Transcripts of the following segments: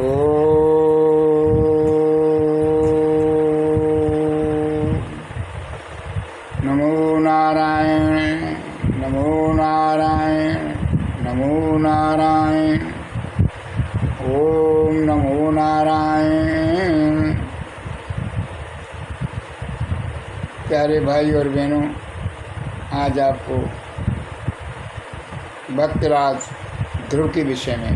नमो नारायण नमो नारायण नमो नारायण। ओम नमो नारायण। प्यारे भाई और बहनों, आज आपको भक्तराज ध्रुव के विषय में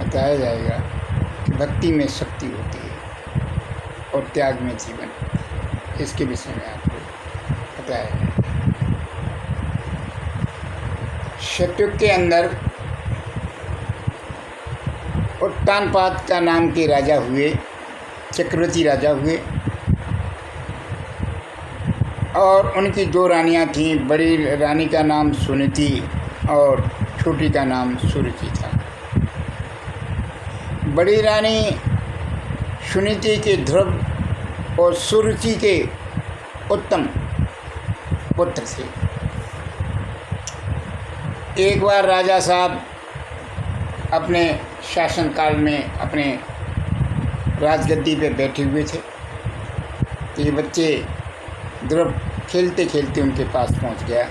बताया जाएगा कि भक्ति में शक्ति होती है और त्याग में जीवन। इसके विषय में आपको बताया जाएगा। शतयुग के अंदर उत्तानपाद का नाम के राजा हुए, चक्रवर्ती राजा हुए, और उनकी दो रानियां थीं। बड़ी रानी का नाम सुनीति और छोटी का नाम सुरुचि था। बड़ी रानी सुनीति के ध्रुव और सुरुचि के उत्तम पुत्र थे। एक बार राजा साहब अपने शासनकाल में अपने राजगद्दी पे बैठे हुए थे, तो ये बच्चे ध्रुव खेलते खेलते उनके पास पहुंच गया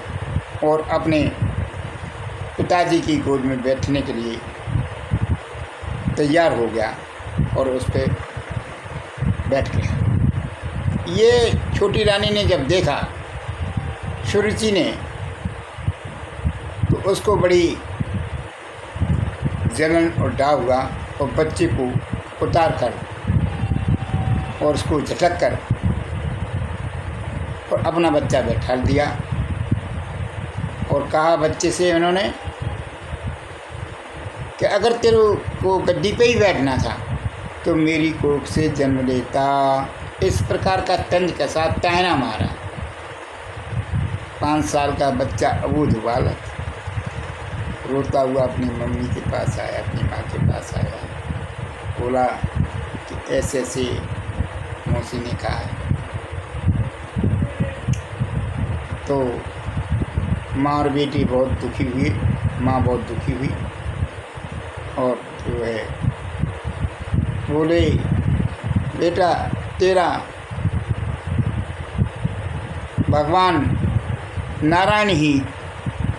और अपने पिताजी की गोद में बैठने के लिए तैयार हो गया और उस पर बैठ गया। ये छोटी रानी ने जब देखा सुरुचि ने, तो उसको बड़ी जलन और डाव हुआ और बच्चे को उतार कर और उसको झटक कर और अपना बच्चा बैठा दिया और कहा बच्चे से उन्होंने कि अगर तेरे को गद्दी पे ही बैठना था तो मेरी कोख से जन्म लेता। इस प्रकार का तंज के साथ ताना मारा। 5 साल का बच्चा अबूझ बालक रोता हुआ अपनी मम्मी के पास आया, अपनी माँ के पास आया, बोला कि ऐसे ऐसे मौसी ने कहा है। तो माँ और बेटी बहुत दुखी हुई, माँ बहुत दुखी हुई और जो है बोले बेटा तेरा भगवान नारायण ही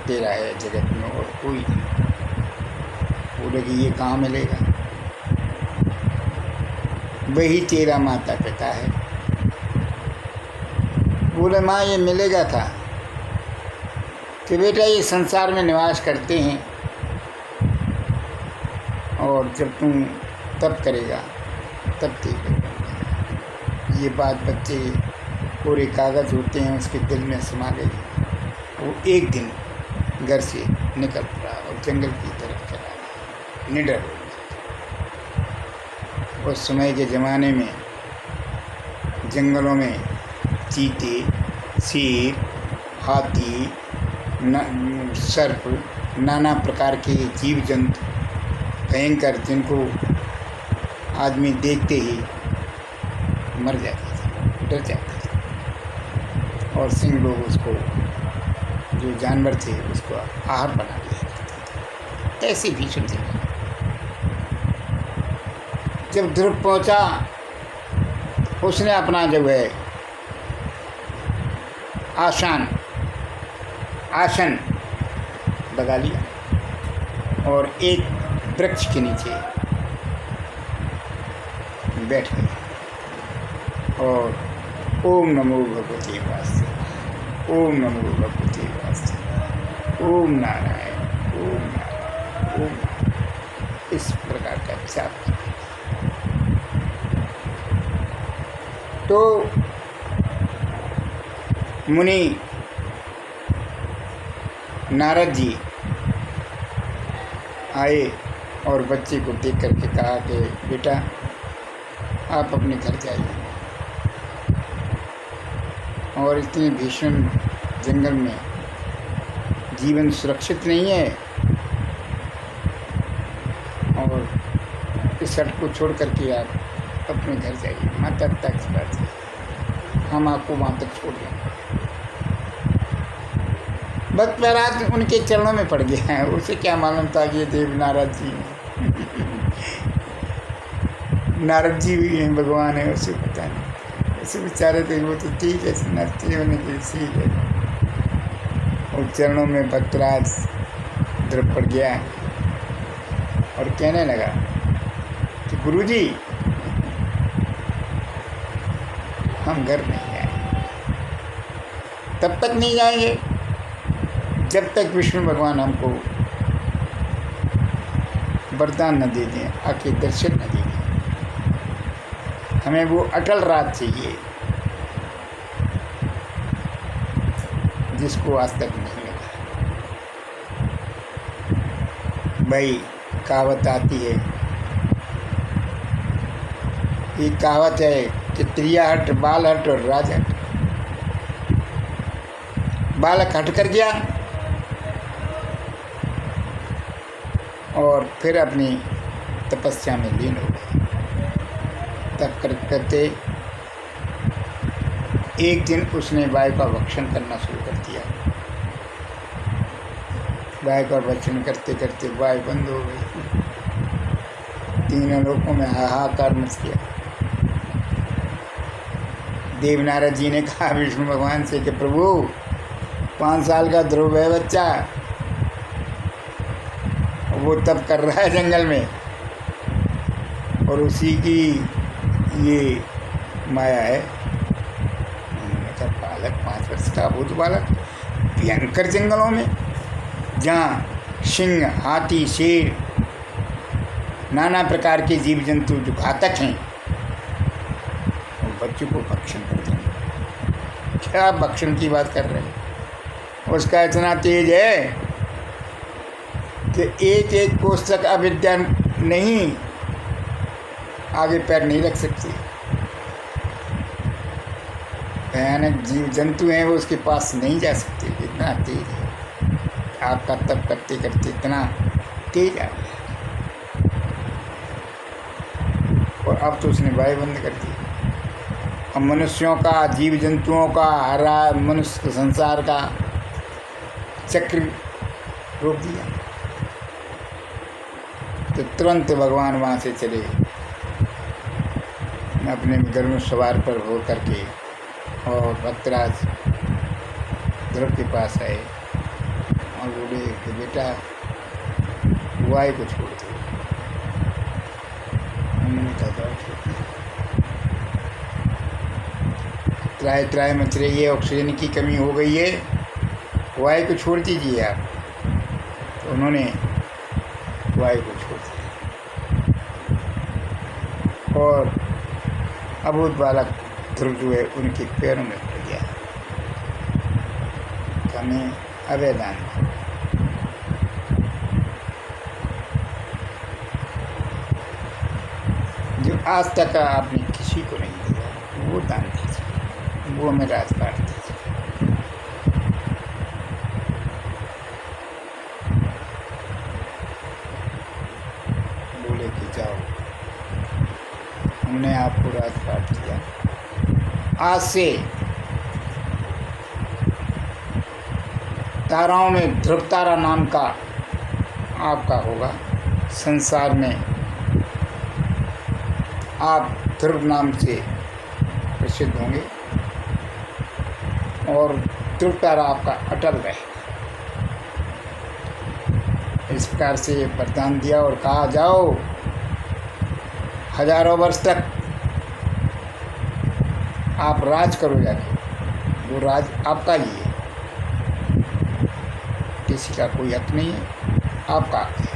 तेरा है जगत में और कोई नहीं। बोले कि ये कहाँ मिलेगा, वही तेरा माता पिता है। बोले माँ ये मिलेगा था कि बेटा ये संसार में निवास करते हैं और जब तुम तप करेगा तब तेरे। ये बात बच्चे पूरे कागज़ होते हैं उसके दिल में समा गई। वो एक दिन घर से निकल पड़ा और जंगल की तरफ चला गया, निडर हो गया। उस समय के ज़माने में जंगलों में चीते, शेर, हाथी, सर्प, नाना प्रकार के जीव जंतु भयंकर, जिनको आदमी देखते ही मर जाता था, डर जाता था। और सिंह लोग उसको, जो जानवर थे, उसको आहार बना लिया करते थे। ऐसे भीषण जंगल। जब ध्रुव पहुंचा, उसने अपना जो है आसन लगा लिया और एक वृक्ष के नीचे बैठ गए और ओम नमो भगवते वासुदेवाय, ओम नमो भगवते वासुदेवाय, ओम नारायण, ओम नारायण, ओम नारायण, इस प्रकार का जाप। तो मुनि नारद जी आए और बच्चे को देख करके कहा कि बेटा आप अपने घर जाइए। और इतने भीषण जंगल में जीवन सुरक्षित नहीं है और इस हट को छोड़ करके आप अपने घर जाइए, माता पिता के पास जाइए, हम आपको वहाँ तक छोड़ देंगे। भक्त प्रहलाद उनके चरणों में पड़ गया है। उसे क्या मालूम था कि ये देव नारद जी नारद जी भी हैं, भगवान है, उसे पता नहीं, उसे बेचारे थे वो तो ठीक है, नर्तकी होने की ठीक है। और चरणों में भक्तराज द्रव पड़ गया और कहने लगा कि गुरुजी हम घर नहीं जाएंगे, तब तक नहीं जाएंगे जब तक विष्णु भगवान हमको वरदान न दे दें, आके दर्शन न दे दें। हमें वो अटल राज चाहिए जिसको आज तक नहीं मिला। भाई कहावत आती है, ये कहावत है कि त्रिया हट, बाल हट और राज हट। बालक हट कर गया और फिर अपनी तपस्या में लीन हो गए। तब करते एक दिन उसने वायु का भक्षण करना शुरू कर दिया। वायु का भक्षण करते करते वायु बंद हो गई। तीनों लोकों में हाहाकार मच गया। देवनारद जी ने कहा विष्णु भगवान से कि प्रभु 5 साल का ध्रुव है बच्चा, वो तब कर रहा है जंगल में, और उसी की ये माया है। उन्होंने कहा बालक 5 वर्ष का अबूझ बालक भयंकर जंगलों में, जहाँ सिंह, हाथी, शेर, नाना प्रकार के जीव जंतु जो घातक हैं, वो बच्चों को भक्षण कर देंगे। क्या भक्षण की बात कर रहे हैं? उसका इतना तेज है कि एक एक कोस तक अविद्या नहीं आगे पैर नहीं रख सकती। भयानक जीव जंतु हैं, वो उसके पास नहीं जा सकते, इतना तेज है। आपका तप करते करते इतना तेज आ गया, और अब तो उसने वायु बंद कर दी। अब मनुष्यों का, जीव जंतुओं का, हरा मनुष्य संसार का चक्र रोक दिया। तो तुरंत भगवान वहाँ से चले गए अपने घर में सवार पर हो करके, और भक्तराज ध्रुव के पास आए और बोले कि बेटा वायु को छोड़ दो। उन्होंने कहा छोड़ दो, त्राय त्राय मच रही है, ऑक्सीजन की कमी हो गई है, वायु को छोड़ दीजिए आप। तो उन्होंने वायु को छोड़ दिया और अबूझ बालक ध्रुव जो है उनके पैरों में पड़ गया। हमें अवैदान जो आज तक आपने किसी को नहीं दिया, वो दान दीजिए, वो हमें राजपाट दीजिए। बोले कि जाओ, हमने आपको राजपाट दिया, आज से ताराओं में ध्रुव तारा नाम का आपका होगा। संसार में आप ध्रुव नाम से प्रसिद्ध होंगे और ध्रुव तारा आपका अटल रहेगा। इस प्रकार से वरदान दिया और कहा जाओ, हजारों वर्ष तक आप राज करो जाके, वो राज आपका ही है, किसी का कोई हक नहीं है, आपका हक है।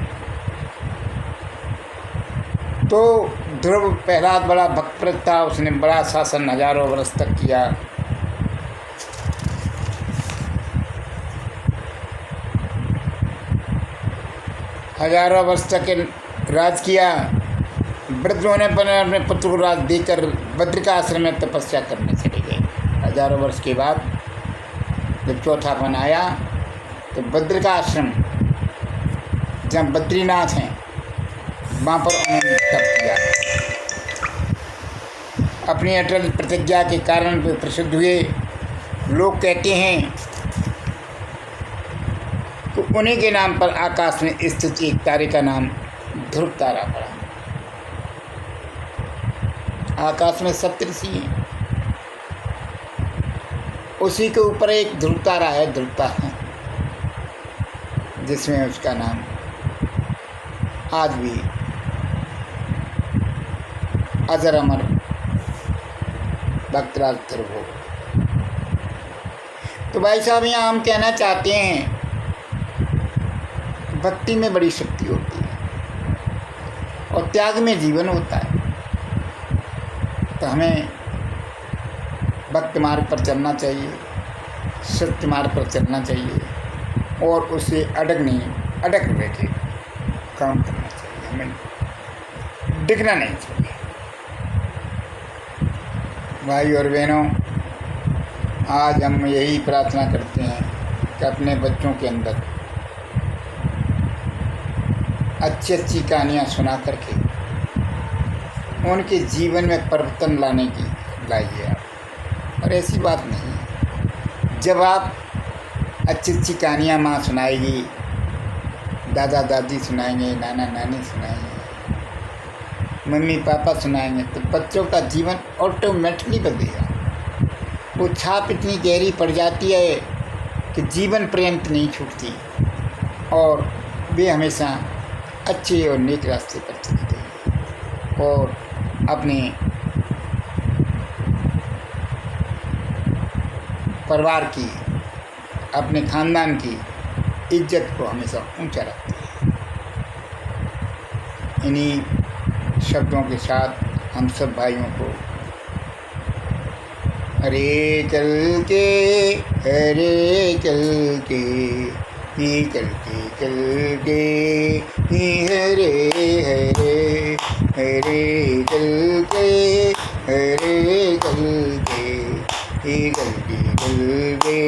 तो ध्रुव प्रहलाद बड़ा भक्तप्रद था, उसने बड़ा शासन हजारों वर्ष तक किया। हजारों वर्ष तक राज किया। वृद्ध होने पर अपने पुत्र को राज देकर बद्रिका आश्रम में तपस्या करने चले गए। हजारों वर्ष के बाद जब चौथापन आया तो बद्रिका आश्रम, जहाँ बद्रीनाथ हैं, वहाँ पर उन्होंने तप किया। अपनी अटल प्रतिज्ञा के कारण वे प्रसिद्ध हुए। लोग कहते हैं तो उन्हीं के नाम पर आकाश में स्थित एक तारे का नाम ध्रुव तारा पड़ा। आकाश में सप्तऋषि हैं, उसी के ऊपर एक ध्रुव तारा है, ध्रुव तारा, जिसमें उसका नाम आज भी अजर अमर भक्तराज ध्रुव हो। तो भाई साहब, यहाँ हम कहना चाहते हैं भक्ति में बड़ी शक्ति होती है और त्याग में जीवन होता है। तो हमें भक्त मार्ग पर चलना चाहिए, सत्य मार्ग पर चलना चाहिए और उसे अड़ग रह के काम करना चाहिए। हमें डिगना नहीं चाहिए। भाई और बहनों, आज हम यही प्रार्थना करते हैं कि अपने बच्चों के अंदर अच्छी अच्छी कहानियाँ सुना करके उनके जीवन में परिवर्तन लाइए आप। और ऐसी बात नहीं है, जब आप अच्छी अच्छी कहानियाँ माँ सुनाएगी, दादा दादी सुनाएंगे, नाना नानी सुनाएंगे, मम्मी पापा सुनाएंगे, तो बच्चों का जीवन ऑटोमेटिकली बदलेगा। वो छाप इतनी गहरी पड़ जाती है कि जीवन पर्यंत नहीं छूटती और वे हमेशा अच्छे और नेक रास्ते पर चलते हैं और अपने परिवार की, अपने खानदान की इज्जत को हमेशा ऊंचा रखते हैं। इन्हीं शब्दों के साथ हम सब भाइयों को हरे कल के हरे कल के ही कल के ही हरे हरे हरे कल के हरे कल के ही कल के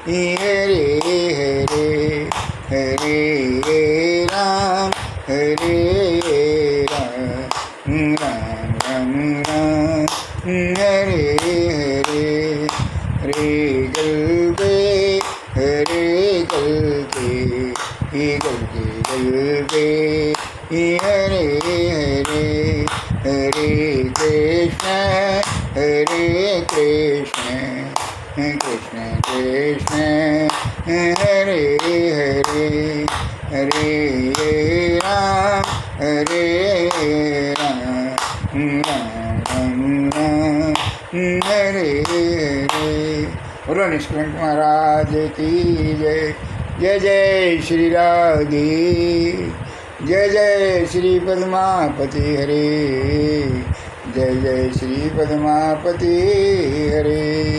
ही हरे हरे हरे राम राम राम राम हरे हरे हरे कल के हरे कल के ही कल के ही हरे हरे हरे कृष्ण कृष्ण कृष्ण हरे हरे हरे राम राम राम हरे हरे। बोलो निष्कलंक महाराज की जय। जय जय श्री राधे, जय जय श्री पद्मापति हरे, जय जय श्री पद्मापति हरे।